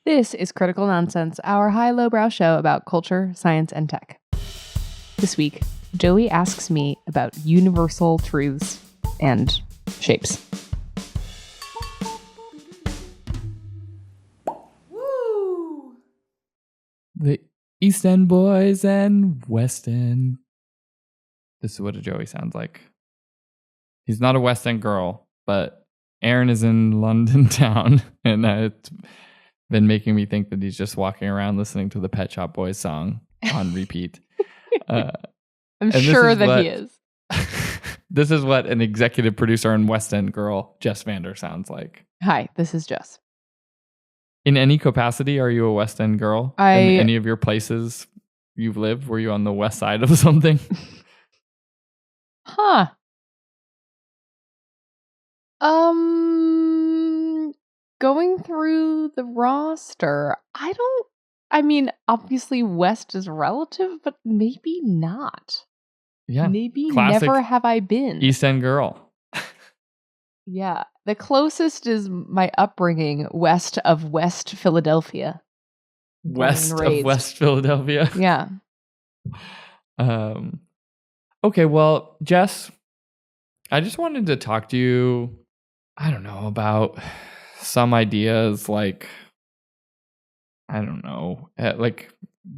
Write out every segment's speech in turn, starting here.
This is Critical Nonsense, our high-lowbrow show about culture, science, and tech. This week, Joey asks me about universal truths and shapes. Woo! The East End boys and West End. This is what a Joey sounds like. He's not a West End girl, but Aaron is in London town, and it's been making me think that he's just walking around listening to the Pet Shop Boys song on repeat. I'm sure that he is. This is what an executive producer and West End girl, Jess Vander, sounds like. Hi, this is Jess. In any capacity, are you a West End girl? In any of your places you've lived? Were you on the west side of something? Huh. Going through the roster, obviously West is relative, but maybe not. Yeah. Maybe Classic never have I been. East End girl. Yeah. The closest is my upbringing west of West Philadelphia. West of West Philadelphia? Yeah. Okay, well, Jess, I just wanted to talk to you, about some ideas like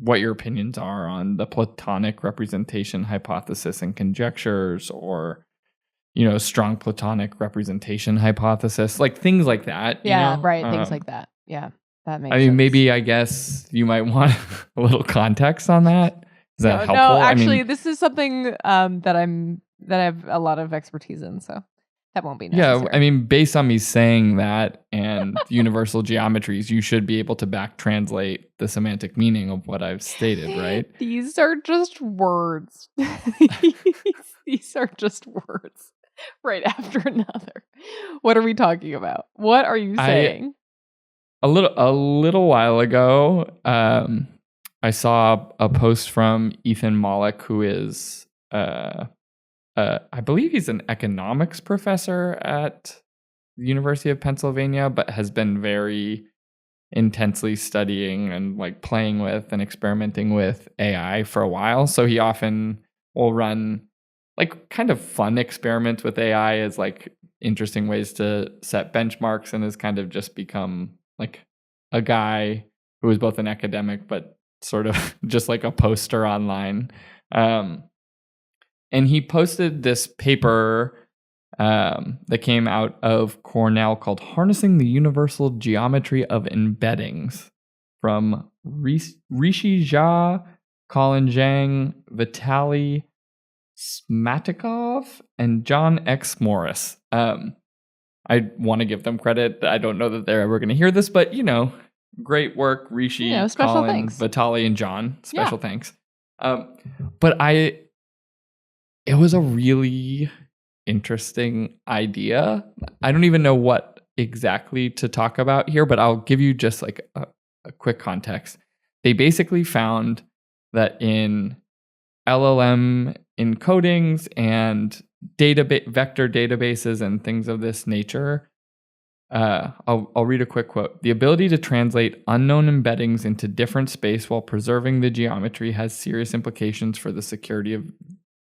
what your opinions are on the Platonic representation hypothesis and conjectures, or, strong Platonic representation hypothesis, like things like that. Yeah, right. Things like that. Yeah, that makes sense. Maybe I guess you might want a little context on that. Is that helpful? No, actually, this is something that I have a lot of expertise in, so that won't be necessary. Yeah, based on me saying that and universal geometries, you should be able to back translate the semantic meaning of what I've stated, right? These are just words. These are just words, right after another. What are we talking about? What are you saying? A little while ago, I saw a post from Ethan Mollick, who is, I believe he's an economics professor at the University of Pennsylvania, but has been very intensely studying and playing with and experimenting with AI for a while. So he often will run kind of fun experiments with AI as interesting ways to set benchmarks, and has kind of just become a guy who is both an academic but sort of just a poster online. And he posted this paper that came out of Cornell called Harnessing the Universal Geometry of Embeddings, from Rishi Jha, Colin Zhang, Vitaly Smatnikov, and John X. Morris. I want to give them credit. I don't know that they're ever going to hear this, but great work, Rishi, Colin, thanks. Vitaly, and John. Special thanks. But it was a really interesting idea. I don't even know what exactly to talk about here, but I'll give you just a quick context. They basically found that in LLM encodings and vector databases and things of this nature, I'll read a quick quote. The ability to translate unknown embeddings into different space while preserving the geometry has serious implications for the security of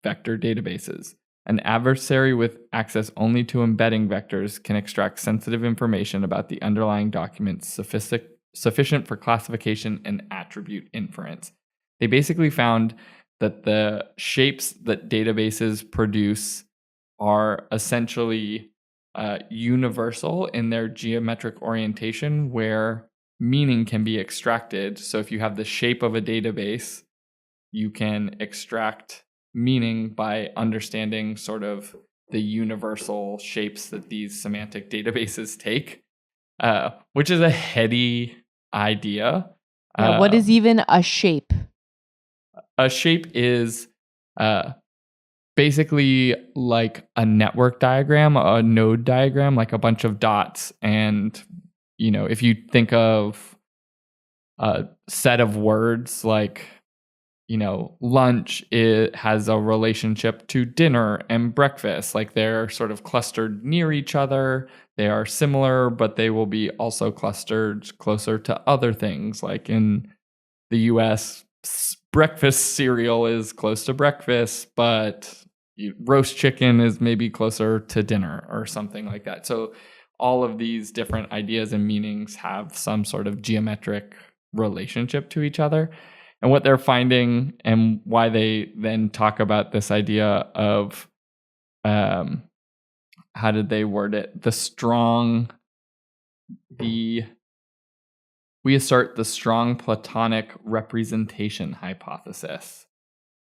vector databases. An adversary with access only to embedding vectors can extract sensitive information about the underlying documents sufficient for classification and attribute inference. They basically found that the shapes that databases produce are essentially universal in their geometric orientation, where meaning can be extracted. So if you have the shape of a database, you can extract meaning by understanding sort of the universal shapes that these semantic databases take, which is a heady idea. What is even a shape? A shape is basically like a network diagram, a node diagram, like a bunch of dots. And, if you think of a set of words like lunch has a relationship to dinner and breakfast. Like they're sort of clustered near each other. They are similar, but they will be also clustered closer to other things. Like in the US, breakfast cereal is close to breakfast, but roast chicken is maybe closer to dinner or something like that. So all of these different ideas and meanings have some sort of geometric relationship to each other. And what they're finding and why they then talk about this idea of, how did they word it? We assert the strong Platonic representation hypothesis.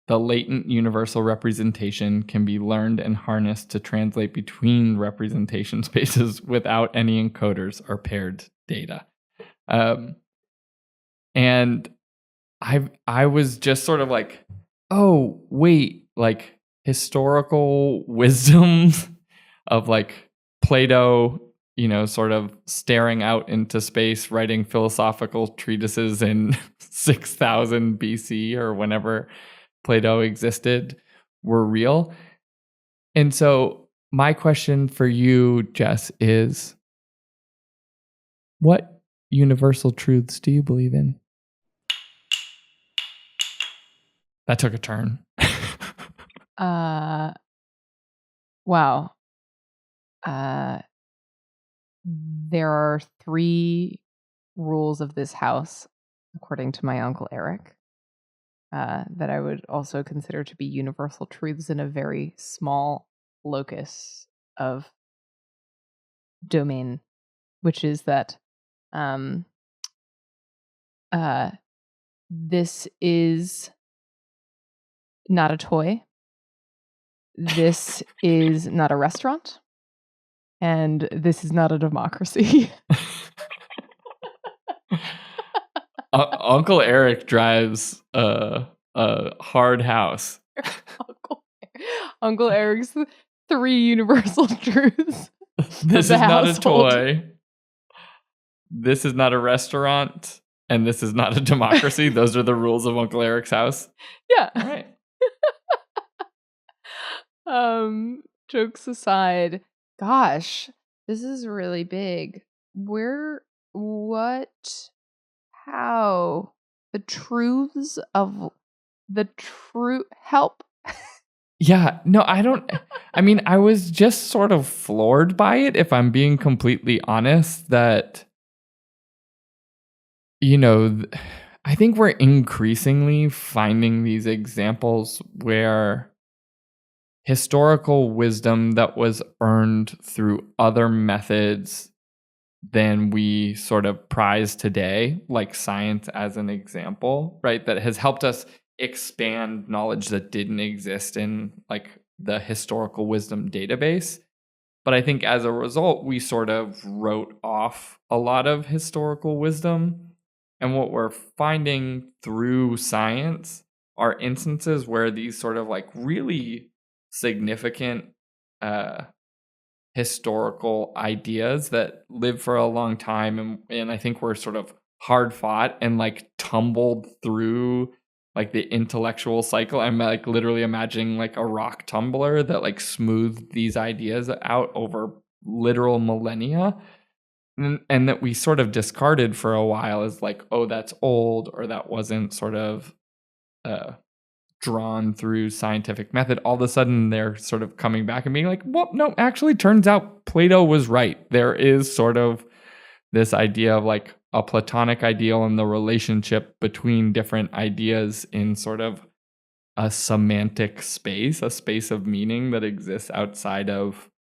The latent universal representation can be learned and harnessed to translate between representation spaces without any encoders or paired data. And I was just sort of like, oh, wait, like historical wisdoms of like Plato, sort of staring out into space, writing philosophical treatises in 6000 BC or whenever Plato existed were real. And so my question for you, Jess, is what universal truths do you believe in? That took a turn. Wow. There are 3 rules of this house, according to my Uncle Eric, that I would also consider to be universal truths in a very small locus of domain, which is that this is not a toy. This is not a restaurant. And this is not a democracy. Uncle Eric drives a hard house. Uncle Eric's 3 universal truths. This is not a toy. This is not a restaurant. And this is not a democracy. Those are the rules of Uncle Eric's house. Yeah. All right. Jokes aside, gosh, this is really big. How? The truths of the true help. Yeah, no, I was just sort of floored by it, if I'm being completely honest, that, I think we're increasingly finding these examples where historical wisdom that was earned through other methods than we sort of prize today, like science as an example, right? That has helped us expand knowledge that didn't exist in like the historical wisdom database. But I think as a result, we sort of wrote off a lot of historical wisdom. And what we're finding through science are instances where these sort of like really significant historical ideas that live for a long time and I think were sort of hard fought and like tumbled through like the intellectual cycle. I'm like literally imagining like a rock tumbler that like smoothed these ideas out over literal millennia and that we sort of discarded for a while as like, oh, that's old or that wasn't sort of drawn through scientific method. All of a sudden they're sort of coming back and being like, well, no, actually turns out Plato was right. There is sort of this idea of like a Platonic ideal and the relationship between different ideas in sort of a semantic space, a space of meaning that exists outside of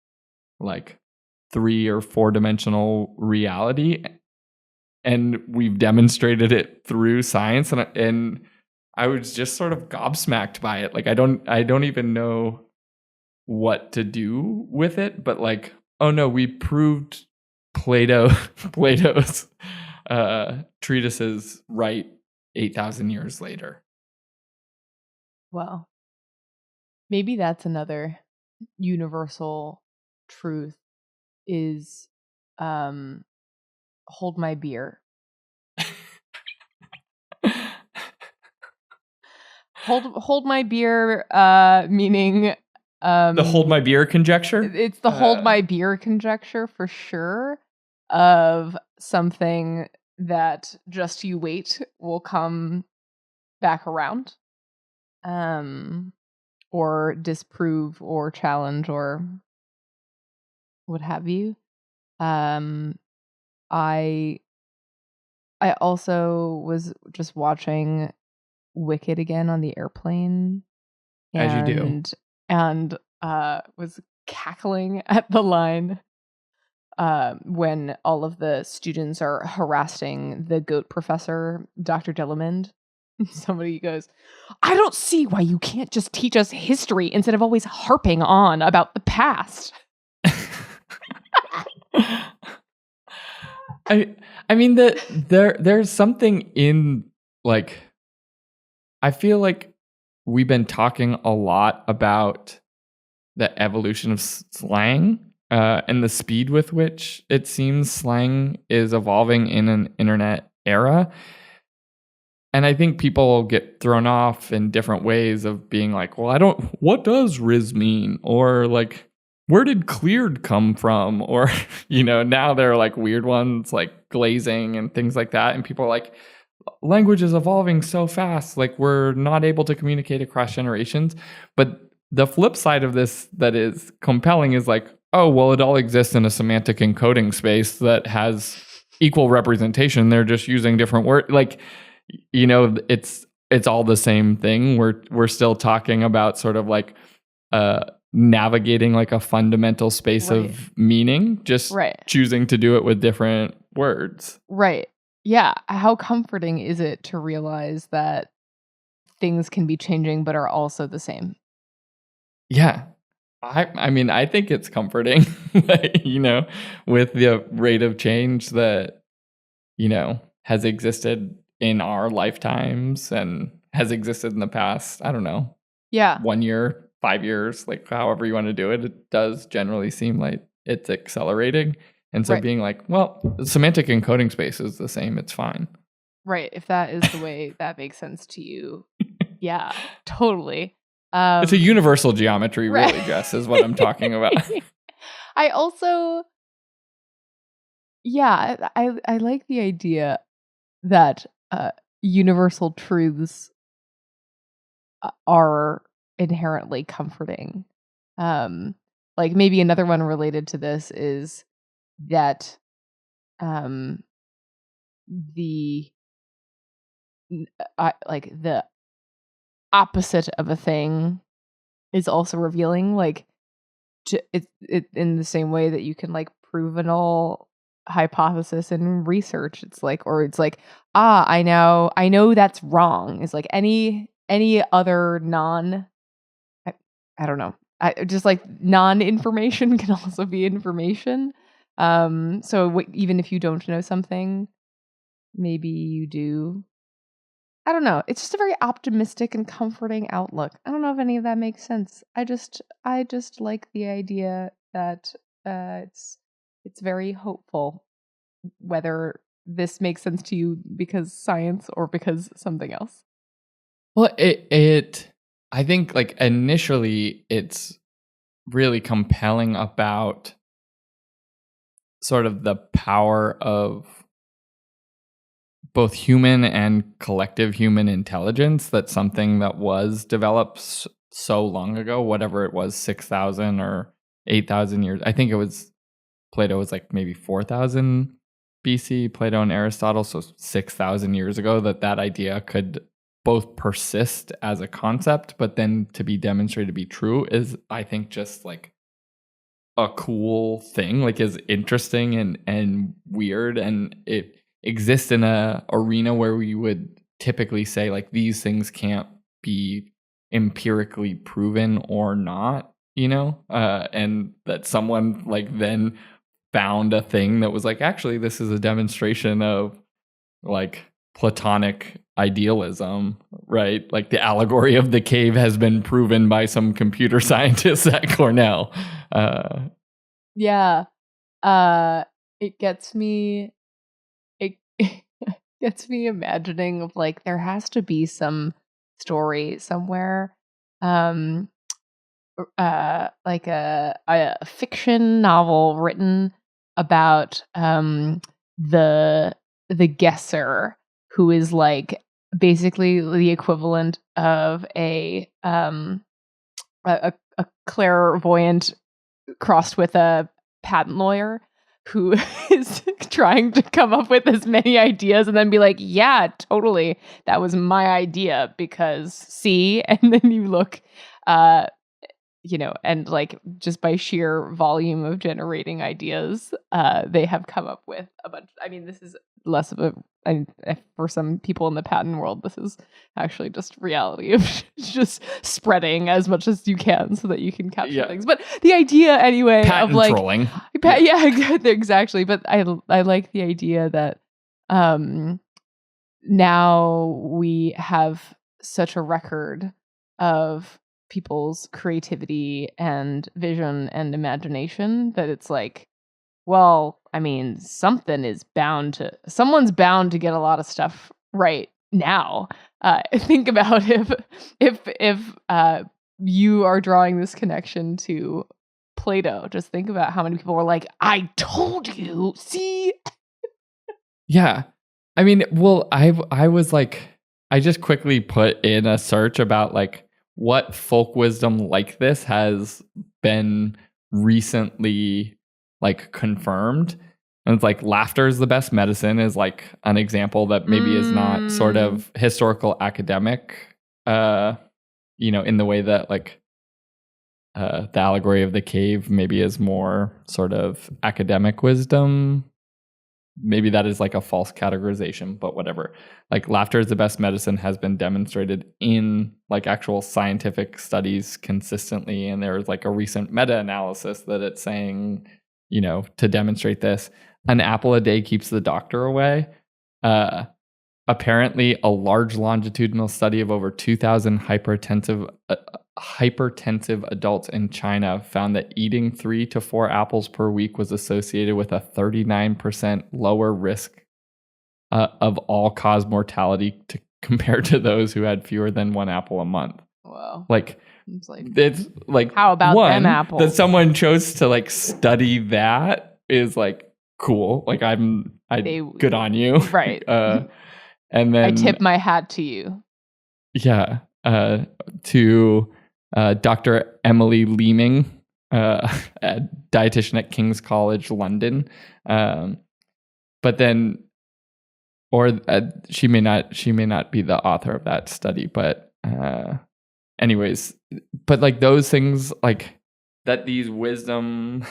like 3 or 4 dimensional reality. And we've demonstrated it through science and I was just sort of gobsmacked by it. Like I don't even know what to do with it, but like, oh no, we proved Plato's treatises right 8,000 years later. Well, maybe that's another universal truth is hold my beer. hold my beer, meaning the hold my beer conjecture. It's the hold my beer conjecture for sure of something that just you wait will come back around, or disprove or challenge or what have you. I also was just watching Wicked again on the airplane, as you do, and was cackling at the line when all of the students are harassing the goat professor, Dr. Delamond. Somebody goes, "I don't see why you can't just teach us history instead of always harping on about the past." I mean that there's something in, like, I feel like we've been talking a lot about the evolution of slang and the speed with which it seems slang is evolving in an internet era. And I think people get thrown off in different ways of being like, well, what does Riz mean? Or like, where did cleared come from? Or, now there are like weird ones like glazing and things like that. And people are like, language is evolving so fast. Like, we're not able to communicate across generations. But the flip side of this that is compelling is like, oh, well, it all exists in a semantic encoding space that has equal representation. They're just using different words. Like, it's all the same thing. We're still talking about sort of like navigating like a fundamental space of meaning, just choosing to do it with different words. Right. Yeah. How comforting is it to realize that things can be changing but are also the same? Yeah. I mean, I think it's comforting, with the rate of change that, has existed in our lifetimes and has existed in the past. I don't know. Yeah. 1 year, 5 years, like however you want to do it. It does generally seem like it's accelerating. And so being like, well, the semantic encoding space is the same. It's fine. Right. If that is the way that makes sense to you. Yeah, totally. It's a universal geometry, really, Jess, is what I'm talking about. I also, I like the idea that universal truths are inherently comforting. Like maybe another one related to this is that the opposite of a thing is also revealing, like it in the same way that you can like prove a null hypothesis in research. It's like, I know that's wrong. It's like any other I don't know. Just like non-information can also be information. So even if you don't know something, maybe you do. I don't know. It's just a very optimistic and comforting outlook. I don't know if any of that makes sense. I just like the idea that it's very hopeful, whether this makes sense to you because science or because something else. Well, I think like initially it's really compelling about sort of the power of both human and collective human intelligence. That's something that was developed so long ago, whatever it was, 6,000 or 8,000 years. I think Plato was like maybe 4,000 BC, Plato and Aristotle, so 6,000 years ago, that idea could both persist as a concept, but then to be demonstrated to be true is, I think, just like a cool thing, like is interesting and weird, and it exists in a arena where we would typically say like these things can't be empirically proven or not, and that someone like then found a thing that was like, actually, this is a demonstration of like Platonic idealism, right? Like the allegory of the cave has been proven by some computer scientists at Cornell. It gets me imagining of like there has to be some story somewhere, like a fiction novel written about the guesser, who is like basically the equivalent of a clairvoyant crossed with a patent lawyer who is trying to come up with as many ideas and then be like, yeah, totally, that was my idea because see, and then you look, and like just by sheer volume of generating ideas, they have come up with a bunch. I mean, this is less of for some people in the patent world, this is actually just reality of just spreading as much as you can so that you can capture things. But the idea anyway patent of like trolling. Exactly. But I like the idea that now we have such a record of people's creativity and vision and imagination that it's like, well, I mean, someone's bound to get a lot of stuff right now. Think about if you are drawing this connection to Plato. Just think about how many people were like, I told you, see? Yeah. I mean, well, I was like, I just quickly put in a search about like what folk wisdom like this has been recently like confirmed. And it's like laughter is the best medicine is like an example that maybe is not sort of historical academic, in the way that like the allegory of the cave maybe is more sort of academic wisdom. Maybe that is like a false categorization, but whatever. Like laughter is the best medicine has been demonstrated in like actual scientific studies consistently. And there was like a recent meta-analysis that it's saying, to demonstrate this, an apple a day keeps the doctor away. Apparently a large longitudinal study of over 2,000 hypertensive adults in China found that eating 3 to 4 apples per week was associated with a 39% lower risk of all-cause mortality compared to those who had fewer than 1 apple a month. Wow. It's like how about them apples? That someone chose to like study that is like cool. Like good on you. Right. And then I tip my hat to you. Yeah. To Dr. Emily Leeming, a dietitian at King's College London. But then, or she may not be the author of that study, but anyways, but like those things, like that these wisdom,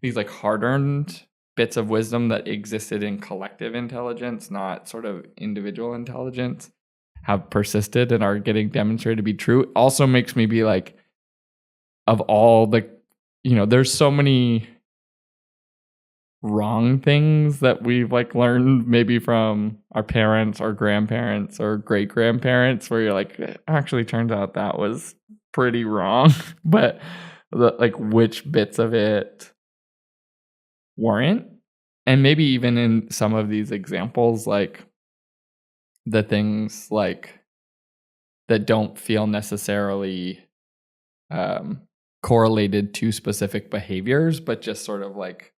these like hard-earned bits of wisdom that existed in collective intelligence, not sort of individual intelligence, have persisted and are getting demonstrated to be true. Also makes me be like, of all the, there's so many wrong things that we've like learned maybe from our parents or grandparents or great grandparents, where you're like, it actually turns out that was pretty wrong. But like which bits of it weren't. And maybe even in some of these examples, like the things like that don't feel necessarily correlated to specific behaviors, but just sort of like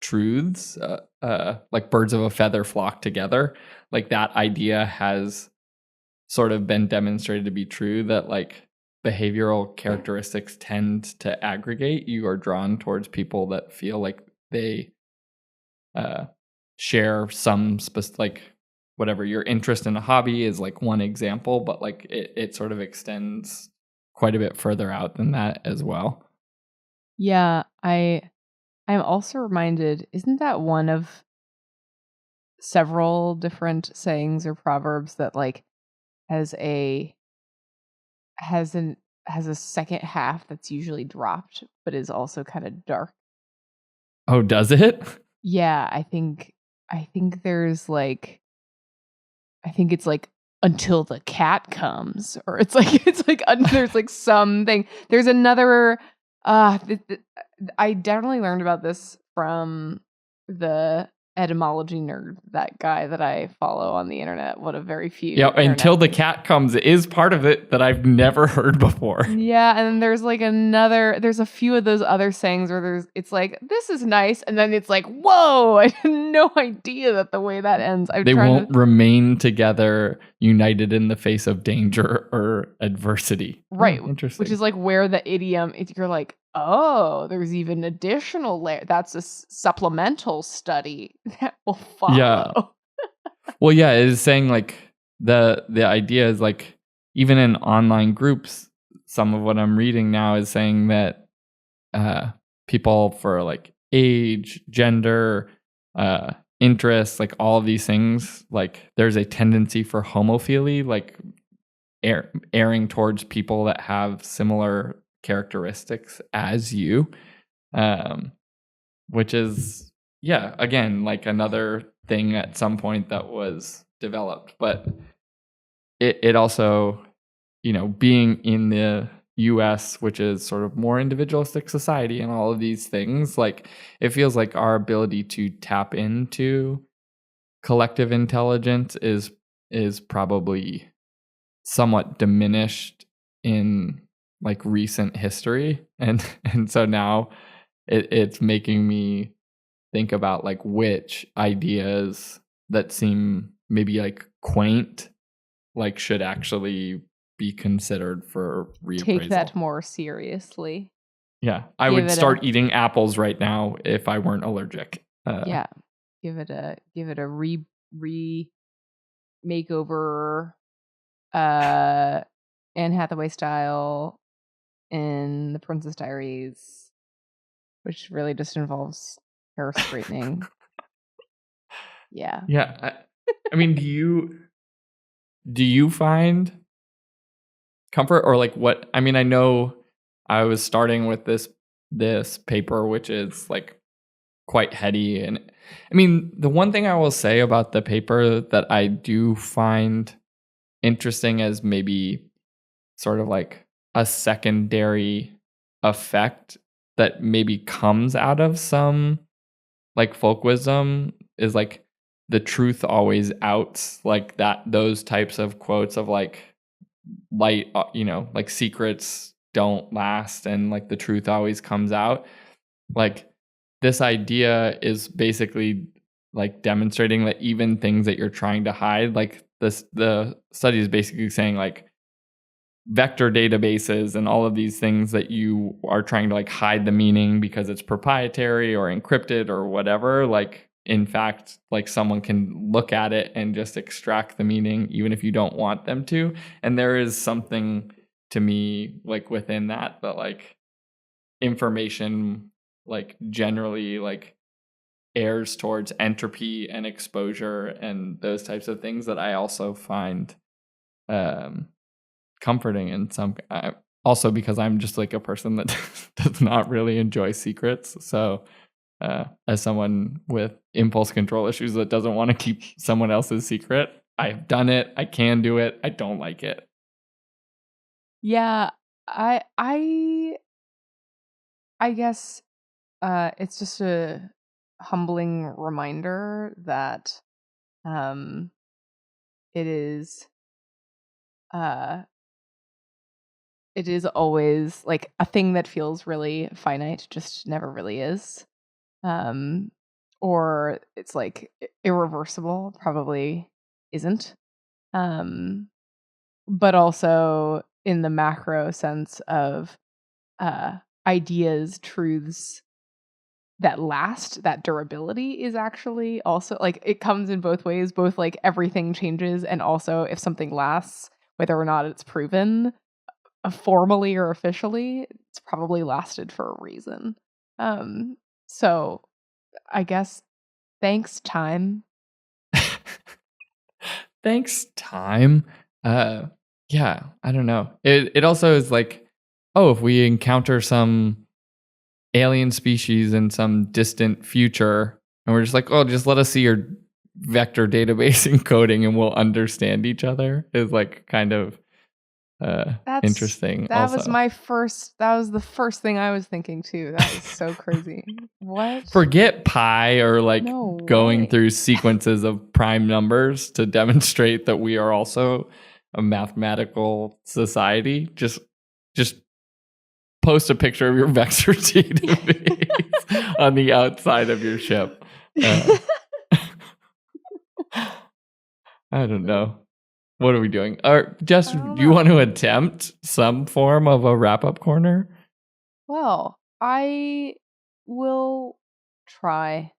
truths, like birds of a feather flock together. Like that idea has sort of been demonstrated to be true, that like behavioral characteristics tend to aggregate. You are drawn towards people that feel like they share some like whatever your interest in a hobby is, like one example, but like it sort of extends quite a bit further out than that as well. Yeah, I'm also reminded, isn't that one of several different sayings or proverbs that like has a second half that's usually dropped, but is also kind of dark? Oh, does it? Yeah, I think there's like, I think it's like until the cat comes, or it's like there's like something. There's another. I definitely learned about this from the etymology nerd, that guy that I follow on the internet. What a very few. Yeah, until the cat comes is part of it that I've never heard before. Yeah, and then there's like there's a few of those other sayings where it's like, this is nice, and then it's like, whoa, I had no idea that the way that ends. They won't remain together, united in the face of danger or adversity. Right. Interesting. Which is like where the idiom, you're like, oh, there's even additional layer. That's a supplemental study that will follow. Yeah. Well, yeah, it is saying like the idea is like even in online groups, some of what I'm reading now is saying that people for like age, gender, interests, like all of these things, like there's a tendency for homophily, like erring towards people that have similar characteristics as you, which is, yeah, again, like another thing at some point that was developed. But it also, you know, being in the US, which is sort of more individualistic society and all of these things, like it feels like our ability to tap into collective intelligence is probably somewhat diminished in like recent history, and so now it's making me think about like which ideas that seem maybe like quaint like should actually be considered for reappraisal. Take that more seriously. Yeah, I would start eating apples right now if I weren't allergic. Yeah, give it a makeover, Anne Hathaway style in The Princess Diaries, which really just involves hair straightening. Yeah. Yeah. I mean, do you find comfort or like what? I mean, I know I was starting with this paper, which is like quite heady. And I mean, the one thing I will say about the paper that I do find interesting as maybe sort of like a secondary effect that maybe comes out of some like folk wisdom is like the truth always outs, like that, those types of quotes of like light, you know, like secrets don't last and like the truth always comes out. Like this idea is basically like demonstrating that even things that you're trying to hide, like the study is basically saying like vector databases and all of these things that you are trying to like hide the meaning because it's proprietary or encrypted or whatever, like in fact, like someone can look at it and just extract the meaning even if you don't want them to. And there is something to me like within that like information like generally like errs towards entropy and exposure and those types of things that I also find comforting in some, also because I'm just like a person that does not really enjoy secrets. So as someone with impulse control issues that doesn't want to keep someone else's secret, I've done it. I can do it. I don't like it. Yeah, I guess it's just a humbling reminder that it is always like a thing that feels really finite just never really is, or it's like irreversible, probably isn't, but also in the macro sense of ideas, truths that last, that durability is actually also like it comes in both ways, both like everything changes and also if something lasts, whether or not it's proven formally or officially, it's probably lasted for a reason. So I guess thanks time. Thanks time. Yeah, I don't know. It also is like, oh, if we encounter some alien species in some distant future and we're just like, oh, just let us see your vector database encoding and we'll understand each other, is like kind of interesting. That was the first thing I was thinking too. That was so crazy. What? Forget pi or going through sequences of prime numbers to demonstrate that we are also a mathematical society. Just post a picture of your vector database on the outside of your ship. I don't know. What are we doing? Jess, do you want to attempt some form of a wrap-up corner? Well, I will try.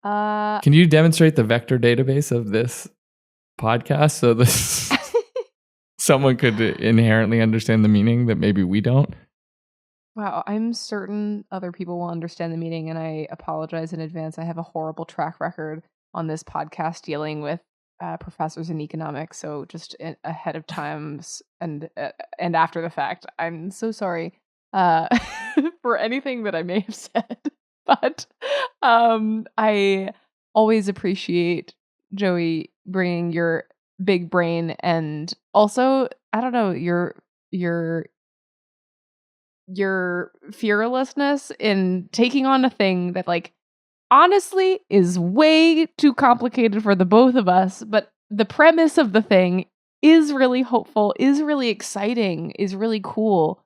Can you demonstrate the vector database of this podcast so this someone could inherently understand the meaning that maybe we don't? Wow, I'm certain other people will understand the meaning, and I apologize in advance. I have a horrible track record on this podcast dealing with professors in economics, so just ahead of time and after the fact, I'm so sorry for anything that I may have said. But I always appreciate, Joey, bringing your big brain, and also, I don't know, your fearlessness in taking on a thing that, honestly is way too complicated for the both of us, but the premise of the thing is really hopeful, is really exciting, is really cool,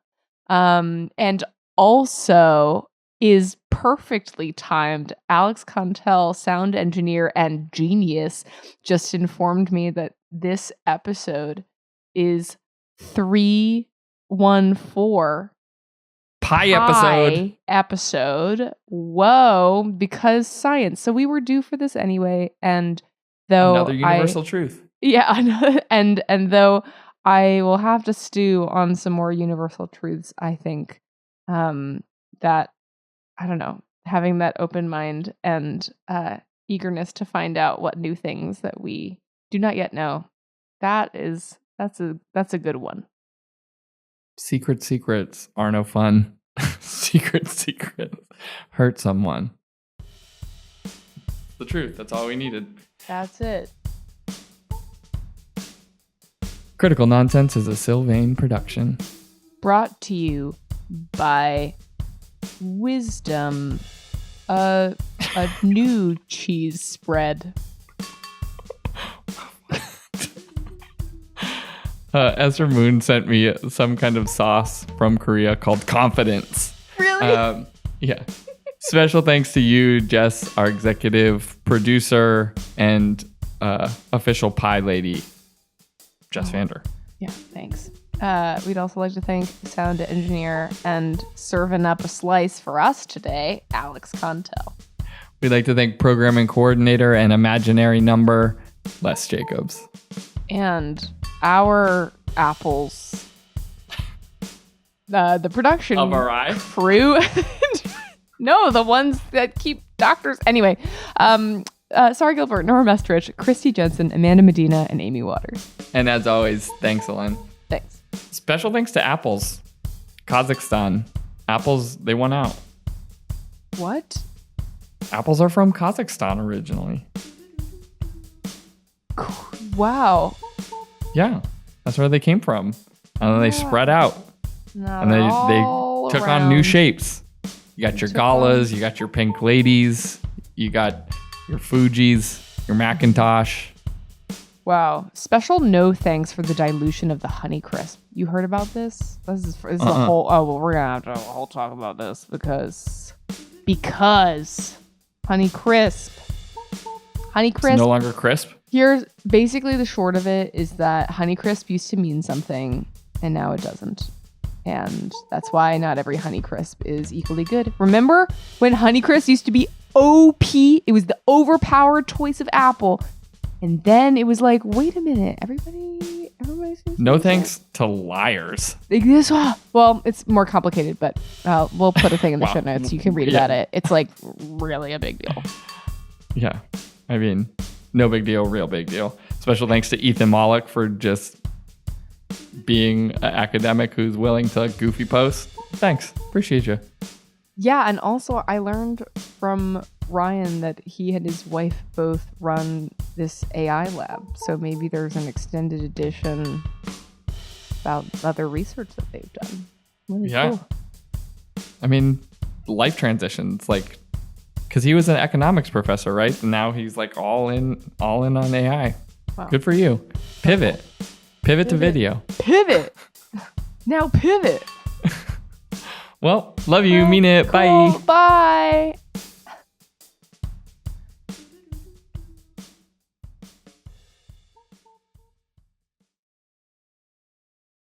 and also is perfectly timed. Alex Contel, sound engineer and genius, just informed me that this episode is 314 Pi episode. Whoa, because science. So we were due for this anyway, and though another universal truth. Yeah, and though I will have to stew on some more universal truths, I think that, I don't know, having that open mind and eagerness to find out what new things that we do not yet know, that's a good one. Secrets are no fun. Secrets hurt someone. The truth. That's all we needed. That's it. Critical Nonsense is a Sylvain production. Brought to you by Wisdom, a new cheese spread. Ezra Moon sent me some kind of sauce from Korea called Confidence. Really? Yeah. Special thanks to you, Jess, our executive producer and official pie lady, Jess Vander. Yeah, thanks. We'd also like to thank the sound engineer and serving up a slice for us today, Alex Contel. We'd like to thank programming coordinator and imaginary number, Les Jacobs. And our apples, the production of our eye crew. No, the ones that keep doctors. Anyway, Sarah Gilbert, Nora Mestrich, Christy Jensen, Amanda Medina, and Amy Waters. And as always, thanks, Ellen. Thanks. Special thanks to Apples. Kazakhstan. Apples, they won out. What? Apples are from Kazakhstan originally. Wow. Yeah, that's where they came from. And then they spread out. And they took on new shapes. You got your galas, you got your pink ladies, you got your Fujis, your Macintosh. Wow. Special no thanks for the dilution of the Honeycrisp. You heard about this? This is a whole... Oh, well, we're going to have to have a whole talk about this because Honeycrisp. It's no longer crisp? Here's basically the short of it is that Honeycrisp used to mean something and now it doesn't. And that's why not every Honeycrisp is equally good. Remember when Honeycrisp used to be OP? It was the overpowered choice of Apple. And then it was like, wait a minute, everybody no thanks to liars. Well, it's more complicated, but we'll put a thing in the show notes. You can read about it. It's like really a big deal. Yeah. I mean, no big deal, real big deal. Special thanks to Ethan Mollick for just being an academic who's willing to goofy post. Thanks. Appreciate you. Yeah, and also I learned from Ryan that he and his wife both run this AI lab. So maybe there's an extended edition about other research that they've done. Really cool. I mean, life transitions, like, because he was an economics professor, right? And now he's like all in on AI. Wow. Good for you. Pivot to video. Pivot. Now pivot. Well, love you. Mean it. Cool. Bye. Bye.